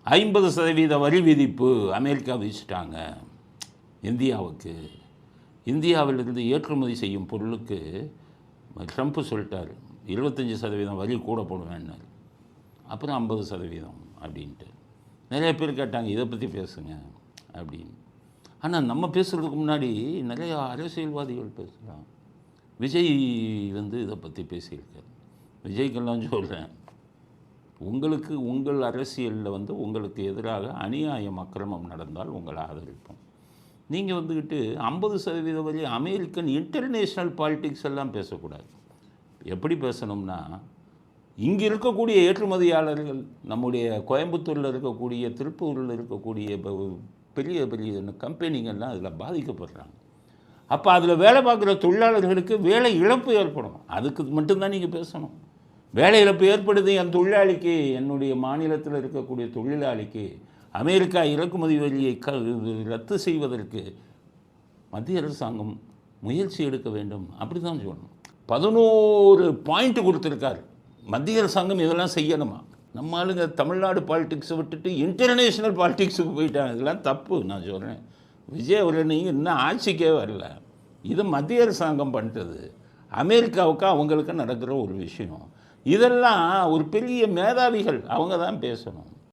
50% வரி விதிப்பு அமெரிக்கா விதிச்சிட்டாங்க இந்தியாவுக்கு. இந்தியாவிலிருந்து ஏற்றுமதி செய்யும் பொருளுக்கு ட்ரம்ப் சொல்லிட்டார் 25% வரி கூட போடுவேன்னார். அப்புறம் 50% அப்படின்ட்டு நிறைய பேர் கேட்டாங்க இதை பற்றி பேசுங்க அப்படின்னு. ஆனால் நம்ம பேசுகிறதுக்கு முன்னாடி நிறைய அரசியல்வாதிகள் பேசுகிறாங்க. விஜய் இதை பற்றி பேசியிருக்கார். விஜய்க்கெல்லாம் சொல்கிறேன், உங்களுக்கு உங்கள் அரசியலில் உங்களுக்கு எதிராக அநியாயம் அக்கிரமம் நடந்தால் உங்களை ஆதரிப்போம். நீங்கள் 50% வரை அமெரிக்கன் இன்டர்நேஷ்னல் பாலிட்டிக்ஸ் எல்லாம் பேசக்கூடாது. எப்படி பேசணும்னா, இங்கே இருக்கக்கூடிய ஏற்றுமதியாளர்கள் நம்முடைய கோயம்புத்தூரில் இருக்கக்கூடிய திருப்பூரில் இருக்கக்கூடிய பெரிய பெரிய கம்பெனிங்கள்லாம் அதில் பாதிக்கப்படுறாங்க. அப்போ அதில் வேலை பார்க்குற தொழிலாளர்களுக்கு வேலை இழப்பு ஏற்படும். அதுக்கு மட்டும்தான் நீங்கள் பேசணும். வேலை இழப்பு ஏற்படுது என் தொழிலாளிக்கு, என்னுடைய மாநிலத்தில் இருக்கக்கூடிய தொழிலாளிக்கு அமெரிக்கா இறக்குமதி வரியை ரத்து செய்வதற்கு மத்திய அரசாங்கம் முயற்சி எடுக்க வேண்டும். அப்படி தான் சொல்லணும். 11 பாயிண்ட் கொடுத்துருக்காரு மத்திய அரசாங்கம். இதெல்லாம் செய்யணுமா? நம்ம ஆளுங்க தமிழ்நாடு பாலிட்டிக்ஸை விட்டுட்டு இன்டர்நேஷ்னல் பாலிட்டிக்ஸுக்கு போயிட்டாங்க. இதெல்லாம் தப்பு. நான் சொல்கிறேன், விஜய் அவர்கள் நீங்கள் இன்னும் ஆட்சிக்கே வரல. இது மத்திய அரசாங்கம் பண்ணுறது, அமெரிக்காவுக்கு அவங்களுக்கு நடக்கிற ஒரு விஷயம். இதெல்லாம் ஒரு பெரிய மேதாவிகள் அவங்க தான் பேசணும்.